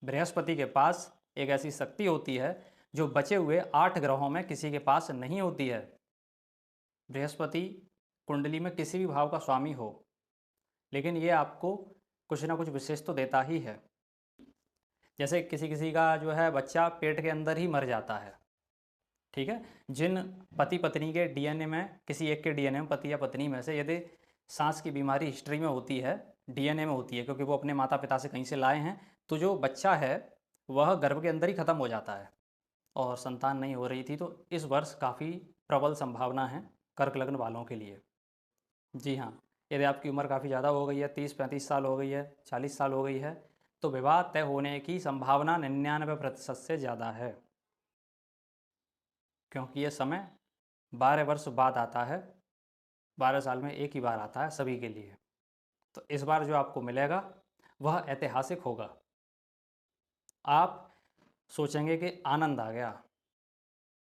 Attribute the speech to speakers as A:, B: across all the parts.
A: बृहस्पति के पास एक ऐसी शक्ति होती है जो बचे हुए 8 ग्रहों में किसी के पास नहीं होती है। बृहस्पति कुंडली में किसी भी भाव का स्वामी हो, लेकिन ये आपको कुछ ना कुछ विशेष तो देता ही है। जैसे किसी किसी का जो है बच्चा पेट के अंदर ही मर जाता है, ठीक है। जिन पति पत्नी के डीएनए में, किसी एक के डीएनए में, पति या पत्नी में से यदि सांस की बीमारी हिस्ट्री में होती है, डीएनए में होती है, क्योंकि वो अपने माता पिता से कहीं से लाए हैं, तो जो बच्चा है वह गर्भ के अंदर ही ख़त्म हो जाता है और संतान नहीं हो रही थी। तो इस वर्ष काफ़ी प्रबल संभावना है कर्क लग्न वालों के लिए। जी हाँ, यदि आपकी उम्र काफ़ी ज़्यादा हो गई है, 30-35 साल हो गई है, 40 साल हो गई है, तो विवाह तय होने की संभावना 99% से ज़्यादा है, क्योंकि ये समय 12 वर्ष बाद आता है। 12 साल में एक ही बार आता है सभी के लिए। तो इस बार जो आपको मिलेगा वह ऐतिहासिक होगा। आप सोचेंगे कि आनंद आ गया,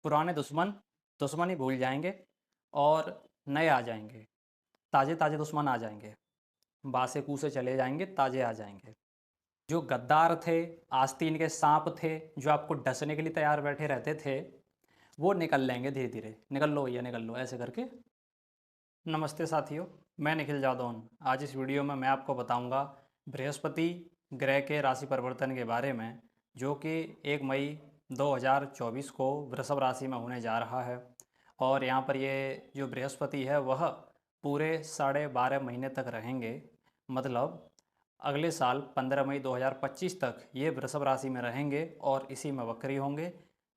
A: पुराने दुश्मन ही भूल जाएंगे और नए आ जाएंगे, ताज़े ताज़े दुश्मन आ जाएंगे, बासे कूसे चले जाएंगे, ताज़े आ जाएंगे। जो गद्दार थे, आस्तीन के सांप थे, जो आपको डसने के लिए तैयार बैठे रहते थे, वो निकल लेंगे धीरे धीरे। निकल लो भैया निकल लो, ऐसे करके। नमस्ते साथियों, मैं निखिल जादौन। आज इस वीडियो में मैं आपको बताऊंगा बृहस्पति ग्रह के राशि परिवर्तन के बारे में, जो कि 1 मई 2024 को वृषभ राशि में होने जा रहा है। और यहाँ पर ये जो बृहस्पति है वह पूरे 12.5 महीने तक रहेंगे। मतलब अगले साल 15 मई 2025 तक ये वृषभ राशि में रहेंगे और इसी में वक्री होंगे।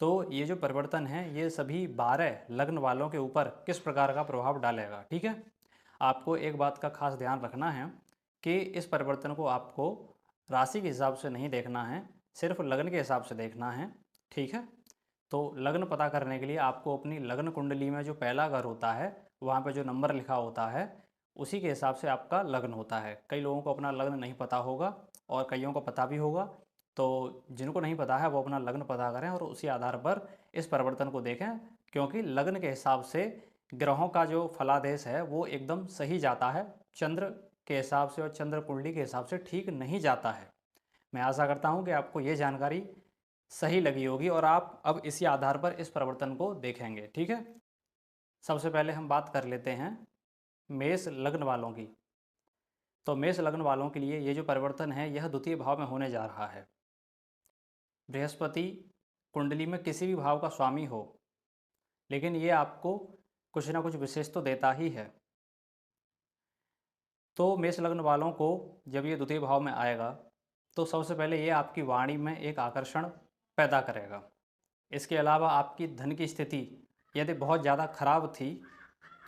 A: तो ये जो परिवर्तन है ये सभी 12 लग्न वालों के ऊपर किस प्रकार का प्रभाव डालेगा, ठीक है। आपको एक बात का खास ध्यान रखना है कि इस परिवर्तन को आपको राशि के हिसाब से नहीं देखना है, सिर्फ लग्न के हिसाब से देखना है, ठीक है। तो लग्न पता करने के लिए आपको अपनी लग्न कुंडली में जो पहला घर होता है वहाँ पे जो नंबर लिखा होता है उसी के हिसाब से आपका लग्न होता है। कई लोगों को अपना लग्न नहीं पता होगा और कईयों को पता भी होगा। तो जिनको नहीं पता है वो अपना लग्न पता करें और उसी आधार पर इस परिवर्तन को देखें, क्योंकि लग्न के हिसाब से ग्रहों का जो फलादेश है वो एकदम सही जाता है, चंद्र के हिसाब से और चंद्र कुंडली के हिसाब से ठीक नहीं जाता है। मैं आशा करता हूँ कि आपको ये जानकारी सही लगी होगी और आप अब इसी आधार पर इस परिवर्तन को देखेंगे, ठीक है। सबसे पहले हम बात कर लेते हैं मेष लग्न वालों की। तो मेष लग्न वालों के लिए ये जो परिवर्तन है यह द्वितीय भाव में होने जा रहा है। बृहस्पति कुंडली में किसी भी भाव का स्वामी हो, लेकिन ये आपको कुछ ना कुछ विशेष तो देता ही है। तो मेष लग्न वालों को जब ये द्वितीय भाव में आएगा तो सबसे पहले ये आपकी वाणी में एक आकर्षण पैदा करेगा। इसके अलावा आपकी धन की स्थिति यदि बहुत ज़्यादा खराब थी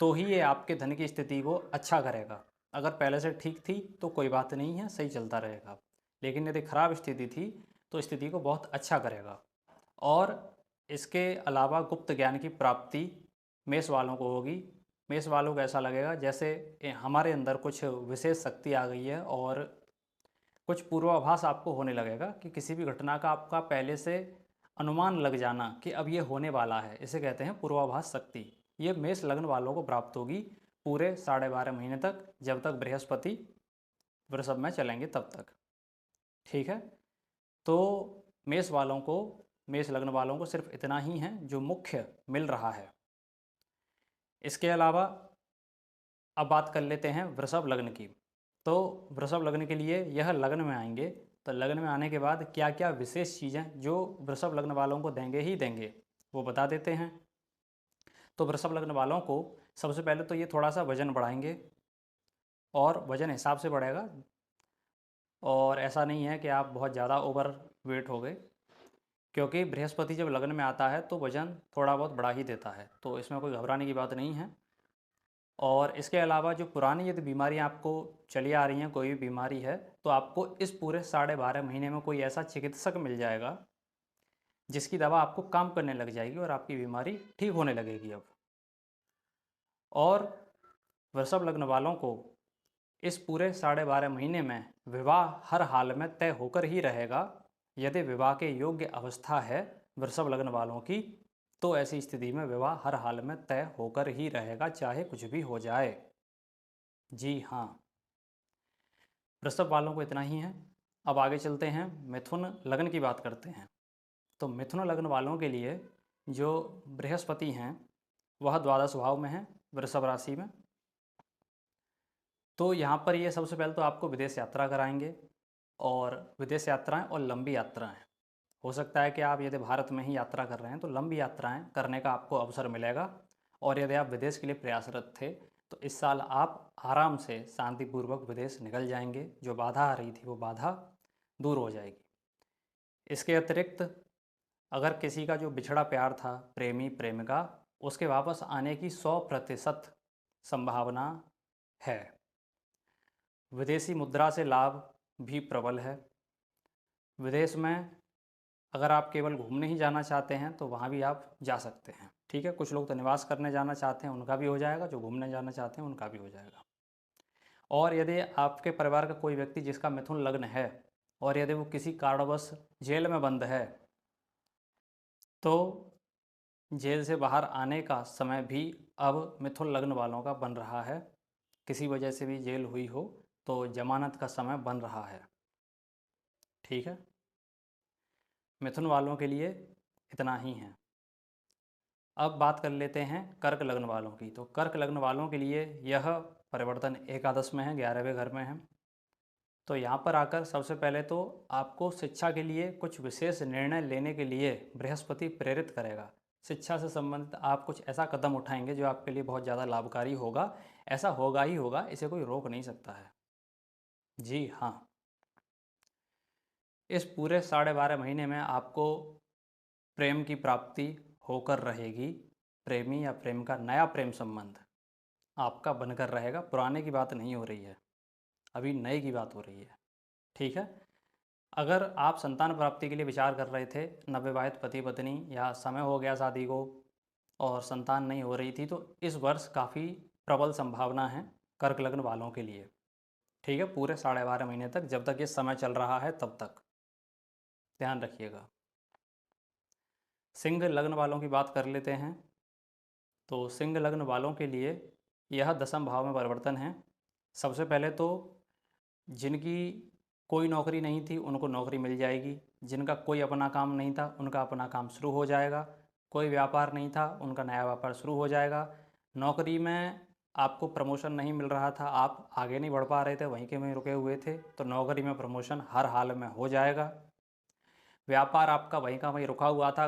A: तो ही ये आपके धन की स्थिति को अच्छा करेगा। अगर पहले से ठीक थी तो कोई बात नहीं है, सही चलता रहेगा। लेकिन यदि खराब स्थिति थी तो स्थिति को बहुत अच्छा करेगा। और इसके अलावा गुप्त ज्ञान की प्राप्ति मेष वालों को होगी। मेष वालों को ऐसा लगेगा जैसे हमारे अंदर कुछ विशेष शक्ति आ गई है और कुछ पूर्वाभास आपको होने लगेगा कि किसी भी घटना का आपका पहले से अनुमान लग जाना कि अब ये होने वाला है, इसे कहते हैं पूर्वाभास शक्ति। ये मेष लग्न वालों को प्राप्त होगी पूरे 12.5 महीने तक, जब तक बृहस्पति वृषभ में चलेंगे तब तक, ठीक है। तो मेष वालों को, मेष लग्न वालों को सिर्फ इतना ही है जो मुख्य मिल रहा है। इसके अलावा अब बात कर लेते हैं वृषभ लग्न की। तो वृषभ लग्न के लिए यह लग्न में आएंगे, तो लग्न में आने के बाद क्या क्या विशेष चीज़ें जो वृषभ लग्न वालों को देंगे ही देंगे वो बता देते हैं। तो वृषभ लग्न वालों को सबसे पहले तो ये थोड़ा सा वजन बढ़ाएंगे और वजन हिसाब से बढ़ेगा, और ऐसा नहीं है कि आप बहुत ज़्यादा ओवर वेट हो गए, क्योंकि बृहस्पति जब लग्न में आता है तो वजन थोड़ा बहुत बढ़ा ही देता है, तो इसमें कोई घबराने की बात नहीं है। और इसके अलावा जो पुरानी यदि बीमारियां आपको चली आ रही हैं, कोई भी बीमारी है, तो आपको इस पूरे 12.5 महीने में कोई ऐसा चिकित्सक मिल जाएगा जिसकी दवा आपको काम करने लग जाएगी और आपकी बीमारी ठीक होने लगेगी अब। और वृषभ लग्न वालों को इस पूरे 12.5 महीने में विवाह हर हाल में तय होकर ही रहेगा। यदि विवाह के योग्य अवस्था है वृषभ लग्न वालों की, तो ऐसी स्थिति में विवाह हर हाल में तय होकर ही रहेगा, चाहे कुछ भी हो जाए। जी हाँ, वृषभ वालों को इतना ही है। अब आगे चलते हैं, मिथुन लग्न की बात करते हैं। तो मिथुन लग्न वालों के लिए जो बृहस्पति हैं वह द्वादश भाव में है, वृषभ राशि में। तो यहाँ पर ये सबसे पहले तो आपको विदेश यात्रा कराएंगे, और विदेश यात्राएं और लंबी यात्राएं। हो सकता है कि आप यदि भारत में ही यात्रा कर रहे हैं तो लंबी यात्राएं करने का आपको अवसर मिलेगा, और यदि आप विदेश के लिए प्रयासरत थे तो इस साल आप आराम से शांतिपूर्वक विदेश निकल जाएंगे। जो बाधा आ रही थी वो बाधा दूर हो जाएगी। इसके अतिरिक्त अगर किसी का जो बिछड़ा प्यार था, प्रेमी प्रेमिका, उसके वापस आने की 100% संभावना है। विदेशी मुद्रा से लाभ भी प्रबल है। विदेश में अगर आप केवल घूमने ही जाना चाहते हैं तो वहाँ भी आप जा सकते हैं। ठीक है, कुछ लोग तो निवास करने जाना चाहते हैं, उनका भी हो जाएगा। जो घूमने जाना चाहते हैं उनका भी हो जाएगा। और यदि आपके परिवार का कोई व्यक्ति जिसका मिथुन लग्न है और यदि वो किसी कारणवश जेल में बंद है तो जेल से बाहर आने का समय भी अब मिथुन लग्न वालों का बन रहा है। किसी वजह से भी जेल हुई हो तो जमानत का समय बन रहा है। ठीक है, मिथुन वालों के लिए इतना ही है। अब बात कर लेते हैं कर्क लग्न वालों की। तो कर्क लग्न वालों के लिए यह परिवर्तन एकादश में है, 11वें घर में है। तो यहाँ पर आकर सबसे पहले तो आपको शिक्षा के लिए कुछ विशेष निर्णय लेने के लिए बृहस्पति प्रेरित करेगा। शिक्षा से संबंधित आप कुछ ऐसा कदम उठाएंगे जो आपके लिए बहुत ज़्यादा लाभकारी होगा। ऐसा होगा ही होगा, इसे कोई रोक नहीं सकता है। जी हाँ, इस पूरे 12.5 महीने में आपको प्रेम की प्राप्ति होकर रहेगी। प्रेमी या प्रेम का नया प्रेम संबंध आपका बनकर रहेगा। पुराने की बात नहीं हो रही है, अभी नए की बात हो रही है। ठीक है, अगर आप संतान प्राप्ति के लिए विचार कर रहे थे, नवविवाहित पति पत्नी, या समय हो गया शादी को और संतान नहीं हो रही थी, तो इस वर्ष काफ़ी प्रबल संभावना है कर्क लग्न वालों के लिए। ठीक है, पूरे 12.5 महीने तक, जब तक ये समय चल रहा है तब तक ध्यान रखिएगा। सिंह लग्न वालों की बात कर लेते हैं। तो सिंह लग्न वालों के लिए यह दशम भाव में परिवर्तन है। सबसे पहले तो जिनकी कोई नौकरी नहीं थी उनको नौकरी मिल जाएगी। जिनका कोई अपना काम नहीं था उनका अपना काम शुरू हो जाएगा। कोई व्यापार नहीं था उनका नया व्यापार शुरू हो जाएगा। नौकरी में आपको प्रमोशन नहीं मिल रहा था, आप आगे नहीं बढ़ पा रहे थे, वहीं के वहीं रुके हुए थे, तो नौकरी में प्रमोशन हर हाल में हो जाएगा। व्यापार आपका वहीं का वहीं रुका हुआ था,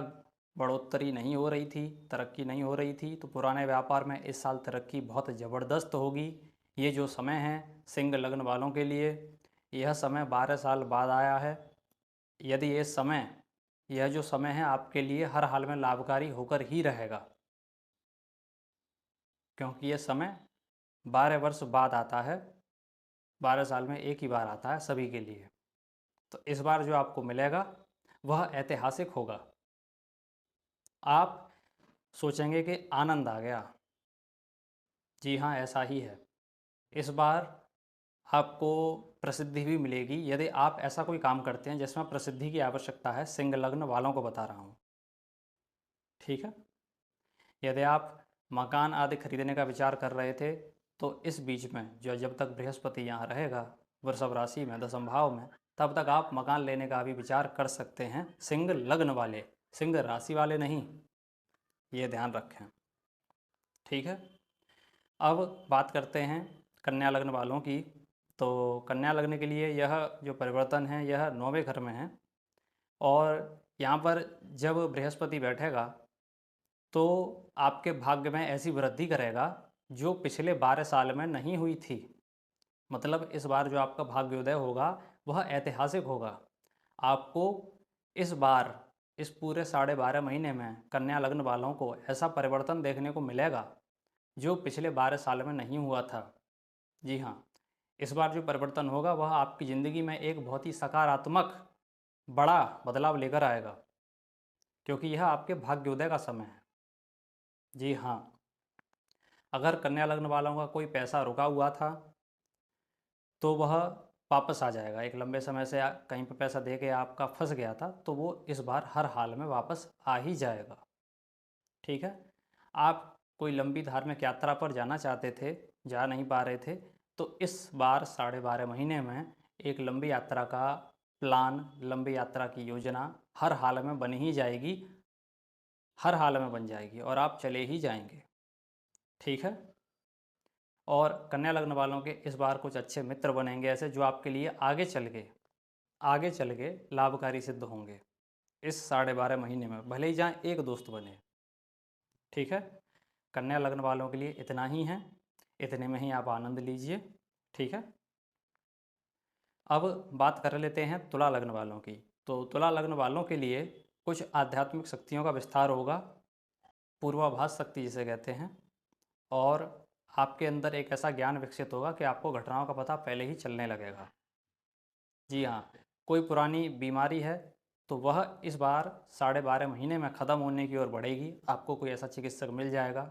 A: बढ़ोतरी नहीं हो रही थी, तरक्की नहीं हो रही थी, तो पुराने व्यापार में इस साल तरक्की बहुत ज़बरदस्त होगी। ये जो समय है सिंह लग्न वालों के लिए, यह समय 12 साल बाद आया है। यदि यह जो समय है आपके लिए हर हाल में लाभकारी होकर ही रहेगा, क्योंकि यह समय 12 वर्ष बाद आता है। 12 साल में एक ही बार आता है सभी के लिए। तो इस बार जो आपको मिलेगा वह ऐतिहासिक होगा। आप सोचेंगे कि आनंद आ गया। जी हाँ, ऐसा ही है। इस बार आपको प्रसिद्धि भी मिलेगी यदि आप ऐसा कोई काम करते हैं जिसमें प्रसिद्धि की आवश्यकता है। सिंह लग्न वालों को बता रहा हूँ। ठीक है, यदि आप मकान आदि खरीदने का विचार कर रहे थे तो इस बीच में जब तक बृहस्पति यहाँ रहेगा वृषभ राशि में दशम भाव में, तब तक आप मकान लेने का भी विचार कर सकते हैं। सिंह लग्न वाले, सिंह राशि वाले नहीं, ये ध्यान रखें। ठीक है, अब बात करते हैं कन्या लग्न वालों की। तो कन्या लग्न के लिए यह जो परिवर्तन है यह 9वें घर में है, और यहाँ पर जब बृहस्पति बैठेगा तो आपके भाग्य में ऐसी वृद्धि करेगा जो पिछले 12 साल में नहीं हुई थी। मतलब इस बार जो आपका भाग्योदय होगा वह ऐतिहासिक होगा। आपको इस बार इस पूरे 12.5 महीने में कन्या लग्न वालों को ऐसा परिवर्तन देखने को मिलेगा जो पिछले 12 साल में नहीं हुआ था। जी हाँ, इस बार जो परिवर्तन होगा वह आपकी ज़िंदगी में एक बहुत ही सकारात्मक बड़ा बदलाव लेकर आएगा, क्योंकि यह आपके भाग्योदय का समय है। जी हाँ, अगर कन्या लग्न वालों का कोई पैसा रुका हुआ था तो वह वापस आ जाएगा। एक लंबे समय से कहीं पर पैसा दे के आपका फंस गया था तो वो इस बार हर हाल में वापस आ ही जाएगा। ठीक है, आप कोई लंबी धार्मिक यात्रा पर जाना चाहते थे, जा नहीं पा रहे थे, तो इस बार 12.5 महीने में एक लंबी यात्रा का प्लान, लंबी यात्रा की योजना हर हाल में बन ही जाएगी, हर हाल में बन जाएगी और आप चले ही जाएंगे। ठीक है। और कन्या लग्न वालों के इस बार कुछ अच्छे मित्र बनेंगे ऐसे, जो आपके लिए आगे चल के लाभकारी सिद्ध होंगे इस 12.5 महीने में, भले ही जहाँ एक दोस्त बने। ठीक है। कन्या लग्न वालों के लिए इतना ही है, इतने में ही आप आनंद लीजिए। ठीक है। अब बात कर लेते हैं तुला लग्न वालों की। तो तुला लग्न वालों के लिए कुछ आध्यात्मिक शक्तियों का विस्तार होगा, पूर्वाभास शक्ति जिसे कहते हैं, और आपके अंदर एक ऐसा ज्ञान विकसित होगा कि आपको घटनाओं का पता पहले ही चलने लगेगा। जी हाँ, कोई पुरानी बीमारी है तो वह इस बार 12.5 महीने में ख़त्म होने की ओर बढ़ेगी। आपको कोई ऐसा चिकित्सक मिल जाएगा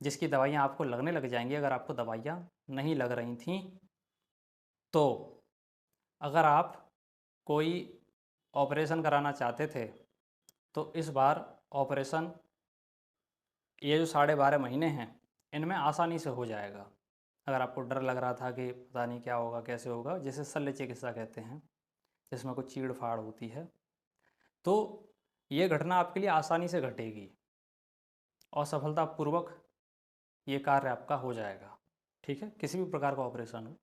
A: जिसकी दवाइयाँ आपको लगने लग जाएंगी। अगर आपको दवाइयाँ नहीं लग रही थीं तो अगर आप कोई ऑपरेशन कराना चाहते थे तो इस बार ऑपरेशन, ये जो 12.5 महीने हैं इनमें आसानी से हो जाएगा। अगर आपको डर लग रहा था कि पता नहीं क्या होगा कैसे होगा, जिसे शल्य चिकित्सा कहते हैं, जिसमें कुछ चीड़ फाड़ होती है, तो ये घटना आपके लिए आसानी से घटेगी और सफलतापूर्वक ये कार्य आपका हो जाएगा। ठीक है, किसी भी प्रकार का ऑपरेशन हो।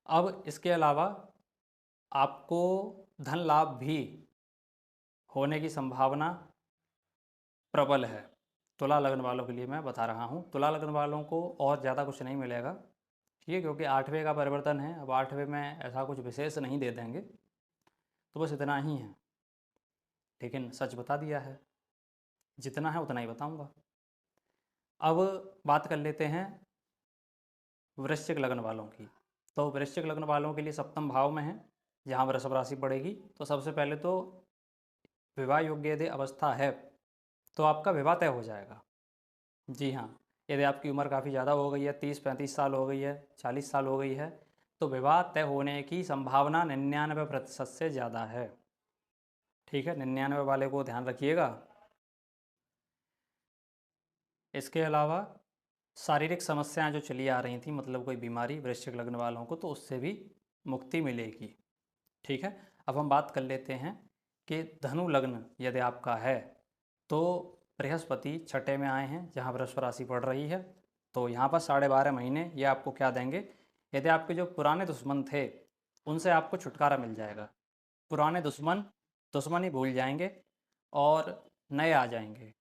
A: अब इसके अलावा आपको धन लाभ भी होने की संभावना प्रबल है। तुला लग्न वालों के लिए मैं बता रहा हूँ, तुला लग्न वालों को और ज़्यादा कुछ नहीं मिलेगा। ठीक है, क्योंकि 8वें का परिवर्तन है। अब 8वें में ऐसा कुछ विशेष नहीं दे देंगे, तो बस इतना ही है। लेकिन सच बता दिया है, जितना है उतना ही बताऊंगा। अब बात कर लेते हैं वृश्चिक लग्न वालों की। तो वृश्चिक लग्न वालों के लिए सप्तम भाव में है, जहाँ वृषभ राशि पड़ेगी। तो सबसे पहले तो विवाह योग्य यदि अवस्था है तो आपका विवाह तय हो जाएगा। जी हाँ, यदि आपकी उम्र काफ़ी ज़्यादा हो गई है, 30-35 साल हो गई है, 40 साल हो गई है, तो विवाह तय होने की संभावना 99% से ज़्यादा है। ठीक है, 99 वाले को ध्यान रखिएगा। इसके अलावा शारीरिक समस्याएं जो चली आ रही थी, मतलब कोई बीमारी वृश्चिक लग्न वालों को, तो उससे भी मुक्ति मिलेगी। ठीक है। अब हम बात कर लेते हैं कि धनु लग्न यदि आपका है तो बृहस्पति छठे में आए हैं, जहाँ वृषभ राशि पड़ रही है। तो यहाँ पर 12.5 महीने ये आपको क्या देंगे, यदि आपके जो पुराने दुश्मन थे उनसे आपको छुटकारा मिल जाएगा। पुराने दुश्मन ही भूल जाएंगे और नए आ जाएंगे,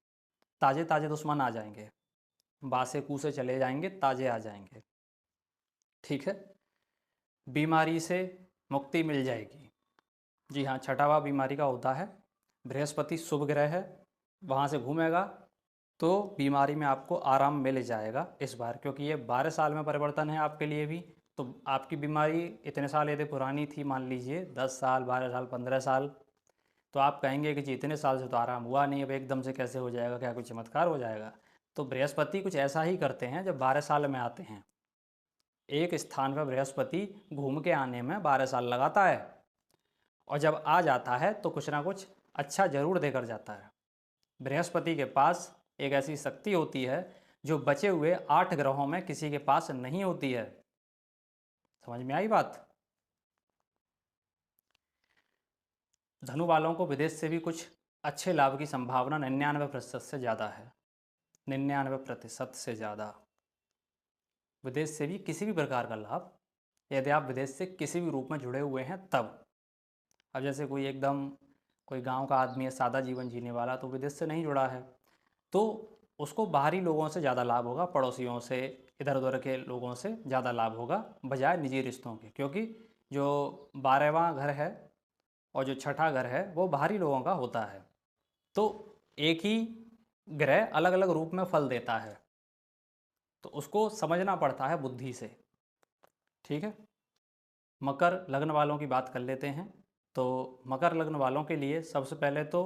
A: ताज़े ताज़े दुश्मन आ जाएंगे, बासे कूसे चले जाएंगे, ताज़े आ जाएंगे। ठीक है। बीमारी से मुक्ति मिल जाएगी। जी हाँ, छठा भाव बीमारी का होता है। बृहस्पति शुभ ग्रह है, वहाँ से घूमेगा तो बीमारी में आपको आराम मिल जाएगा इस बार, क्योंकि ये 12 साल में परिवर्तन है आपके लिए भी। तो आपकी बीमारी इतने साल यदि पुरानी थी, मान लीजिए 10 साल, 12 साल, 15 साल, तो आप कहेंगे कि जी इतने साल से तो आराम हुआ नहीं, अब एकदम से कैसे हो जाएगा, क्या कोई चमत्कार हो जाएगा। तो बृहस्पति कुछ ऐसा ही करते हैं जब 12 साल में आते हैं। एक स्थान पर बृहस्पति घूम के आने में 12 साल लगाता है, और जब आ जाता है तो कुछ ना कुछ अच्छा जरूर देकर जाता है। बृहस्पति के पास एक ऐसी शक्ति होती है जो बचे हुए 8 ग्रहों में किसी के पास नहीं होती है। समझ में आई बात। धनु वालों को विदेश से भी कुछ अच्छे लाभ की संभावना 99% से ज़्यादा है। 99% से ज़्यादा विदेश से भी किसी भी प्रकार का लाभ, यदि आप विदेश से किसी भी रूप में जुड़े हुए हैं तब। अब जैसे कोई गांव का आदमी है, सादा जीवन जीने वाला, तो विदेश से नहीं जुड़ा है, तो उसको बाहरी लोगों से ज़्यादा लाभ होगा, पड़ोसियों से, इधर उधर के लोगों से ज़्यादा लाभ होगा बजाय निजी रिश्तों के। क्योंकि जो 12वां घर है और जो छठा घर है वो बाहरी लोगों का होता है। तो एक ही ग्रह अलग अलग रूप में फल देता है, तो उसको समझना पड़ता है बुद्धि से। ठीक है। मकर लग्न वालों की बात कर लेते हैं। तो मकर लग्न वालों के लिए सबसे पहले तो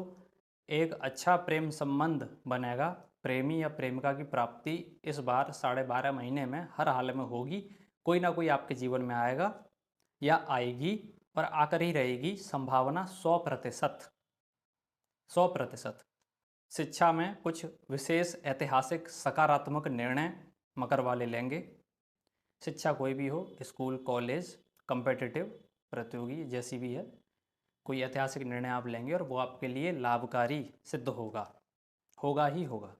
A: एक अच्छा प्रेम संबंध बनेगा। प्रेमी या प्रेमिका की प्राप्ति इस बार 12.5 महीने में हर हाल में होगी। कोई ना कोई आपके जीवन में आएगा या आएगी, और आकर ही रहेगी। संभावना 100%। 100%। शिक्षा में कुछ विशेष ऐतिहासिक सकारात्मक निर्णय मकर वाले लेंगे। शिक्षा कोई भी हो, स्कूल, कॉलेज, कम्पिटिटिव, प्रतियोगी जैसी भी है, कोई ऐतिहासिक निर्णय आप लेंगे और वो आपके लिए लाभकारी सिद्ध होगा ही होगा।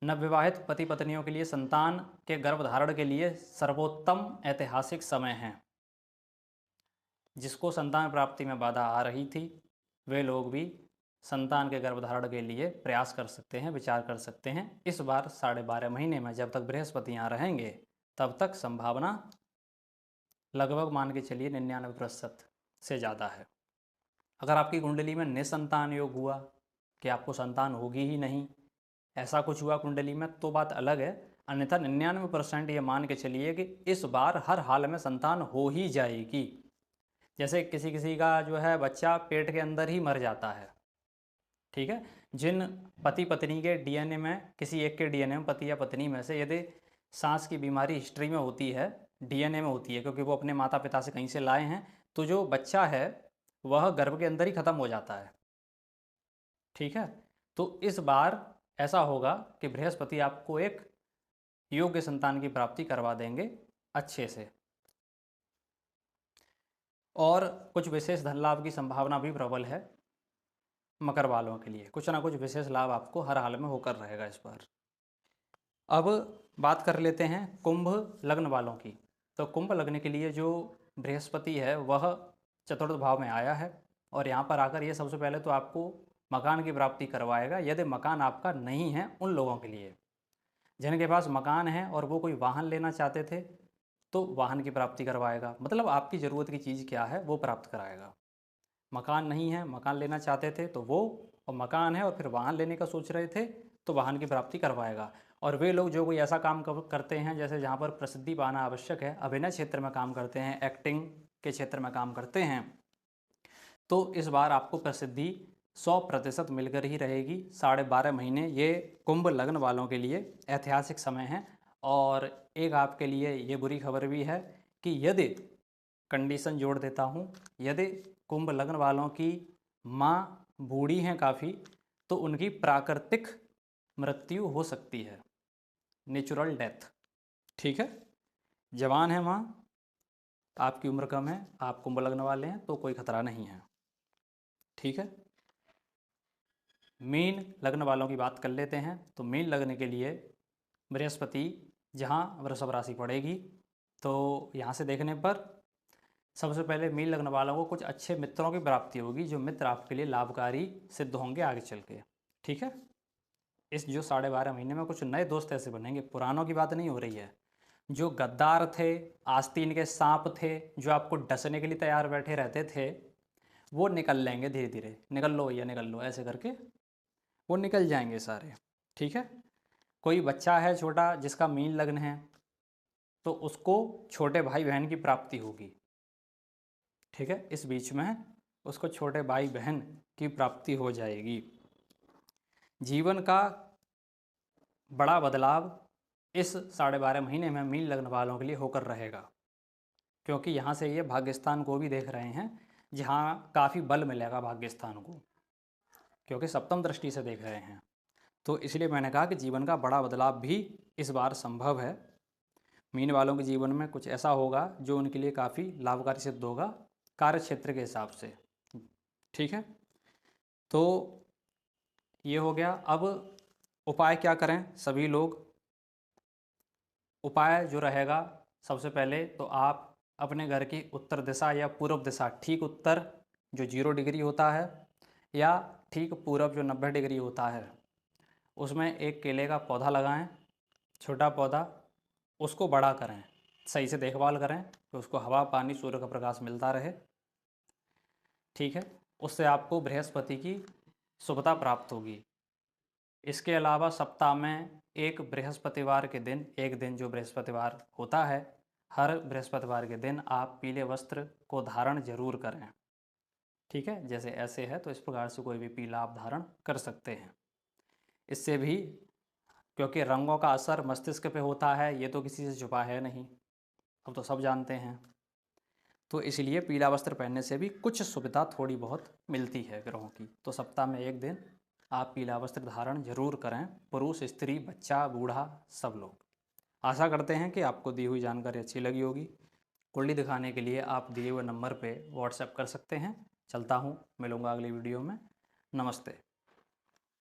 A: नवविवाहित पति पत्नियों के लिए संतान के गर्भधारण के लिए सर्वोत्तम ऐतिहासिक समय है। जिसको संतान प्राप्ति में बाधा आ रही थी वे लोग भी संतान के गर्भधारण के लिए प्रयास कर सकते हैं, विचार कर सकते हैं। इस बार 12.5 महीने में जब तक बृहस्पति यहाँ रहेंगे तब तक संभावना लगभग मान के चलिए 99% से ज़्यादा है। अगर आपकी कुंडली में निसंतान योग हुआ कि आपको संतान होगी ही नहीं, ऐसा कुछ हुआ कुंडली में तो बात अलग है, अन्यथा 99% ये मान के चलिए कि इस बार हर हाल में संतान हो ही जाएगी। जैसे किसी किसी का जो है बच्चा पेट के अंदर ही मर जाता है, ठीक है। जिन पति पत्नी के डीएनए में, किसी एक के डीएनए में, पति या पत्नी में से यदि सांस की बीमारी हिस्ट्री में होती है, डीएनए में होती है, क्योंकि वो अपने माता पिता से कहीं से लाए हैं, तो जो बच्चा है वह गर्भ के अंदर ही ख़त्म हो जाता है, ठीक है। तो इस बार ऐसा होगा कि बृहस्पति आपको एक योग्य संतान की प्राप्ति करवा देंगे अच्छे से, और कुछ विशेष धन लाभ की संभावना भी प्रबल है। मकर वालों के लिए कुछ ना कुछ विशेष लाभ आपको हर हाल में होकर रहेगा इस बार। अब बात कर लेते हैं कुंभ लग्न वालों की। तो कुंभ लग्न के लिए जो बृहस्पति है वह चतुर्थ भाव में आया है, और यहाँ पर आकर ये सबसे पहले तो आपको मकान की प्राप्ति करवाएगा। यदि मकान आपका नहीं है, उन लोगों के लिए जिनके पास मकान है और वो कोई वाहन लेना चाहते थे, तो वाहन की प्राप्ति करवाएगा। मतलब आपकी ज़रूरत की चीज़ क्या है वो प्राप्त कराएगा। मकान नहीं है, मकान लेना चाहते थे तो वो, और मकान है और फिर वाहन लेने का सोच रहे थे तो वाहन की प्राप्ति करवाएगा। और वे लोग जो कोई ऐसा काम करते हैं जैसे जहाँ पर प्रसिद्धि पाना आवश्यक है, अभिनय क्षेत्र में काम करते हैं, एक्टिंग के क्षेत्र में काम करते हैं, तो इस बार आपको प्रसिद्धि 100% मिलकर ही रहेगी। 12.5 महीने ये कुंभ लग्न वालों के लिए ऐतिहासिक समय है। और एक आपके लिए ये बुरी खबर भी है कि यदि, कंडीशन जोड़ देता हूँ, यदि कुंभ लग्न वालों की माँ बूढ़ी हैं काफ़ी, तो उनकी प्राकृतिक मृत्यु हो सकती है, नेचुरल डेथ, ठीक है। जवान है माँ, आपकी उम्र कम है, आप कुंभ लग्न वाले हैं तो कोई खतरा नहीं है, ठीक है। मीन लग्न वालों की बात कर लेते हैं। तो मीन लग्न के लिए बृहस्पति जहाँ वृषभ राशि पड़ेगी, तो यहाँ से देखने पर सबसे पहले मीन लगने वालों को कुछ अच्छे मित्रों की प्राप्ति होगी, जो मित्र आपके लिए लाभकारी सिद्ध होंगे आगे चल के, ठीक है। इस जो 12.5 महीने में कुछ नए दोस्त ऐसे बनेंगे, पुरानों की बात नहीं हो रही है। जो गद्दार थे, आस्तीन के सांप थे, जो आपको डसने के लिए तैयार बैठे रहते थे, वो निकल लेंगे धीरे धीरे। निकल लो भैया निकल लो, ऐसे करके वो निकल जाएंगे सारे, ठीक है। कोई बच्चा है छोटा जिसका मीन लग्न है, तो उसको छोटे भाई बहन की प्राप्ति होगी, ठीक है। इस बीच में उसको छोटे भाई बहन की प्राप्ति हो जाएगी। जीवन का बड़ा बदलाव इस 12.5 महीने में मीन लगने वालों के लिए होकर रहेगा, क्योंकि यहाँ से ये भाग्यस्थान को भी देख रहे हैं, जहाँ काफ़ी बल मिलेगा भाग्यस्थान को, क्योंकि सप्तम दृष्टि से देख रहे हैं। तो इसलिए मैंने कहा कि जीवन का बड़ा बदलाव भी इस बार संभव है। मीन वालों के जीवन में कुछ ऐसा होगा जो उनके लिए काफ़ी लाभकारी सिद्ध होगा कार्य क्षेत्र के हिसाब से, ठीक है। तो ये हो गया। अब उपाय क्या करें सभी लोग? उपाय जो रहेगा, सबसे पहले तो आप अपने घर की उत्तर दिशा या पूर्व दिशा, ठीक उत्तर जो 0 डिग्री होता है, या ठीक पूर्व जो 90 डिग्री होता है, उसमें एक केले का पौधा लगाएं, छोटा पौधा। उसको बड़ा करें, सही से देखभाल करें कि उसको हवा पानी सूर्य का प्रकाश मिलता रहे, ठीक है। उससे आपको बृहस्पति की शुभता प्राप्त होगी। इसके अलावा सप्ताह में एक बृहस्पतिवार के दिन, एक दिन जो बृहस्पतिवार होता है, हर बृहस्पतिवार के दिन आप पीले वस्त्र को धारण जरूर करें, ठीक है। जैसे ऐसे है तो इस प्रकार से कोई भी पीला आप धारण कर सकते हैं। इससे भी, क्योंकि रंगों का असर मस्तिष्क पे होता है, ये तो किसी से छुपा है नहीं, अब तो सब जानते हैं। तो इसलिए पीला वस्त्र पहनने से भी कुछ सुविधा थोड़ी बहुत मिलती है ग्रहों की। तो सप्ताह में एक दिन आप पीला वस्त्र धारण जरूर करें, पुरुष स्त्री बच्चा बूढ़ा सब लोग। आशा करते हैं कि आपको दी हुई जानकारी अच्छी लगी होगी। कुंडली दिखाने के लिए आप दिए हुए नंबर पे व्हाट्सएप कर सकते हैं। चलता हूँ, मिलूँगा अगली वीडियो में। नमस्ते।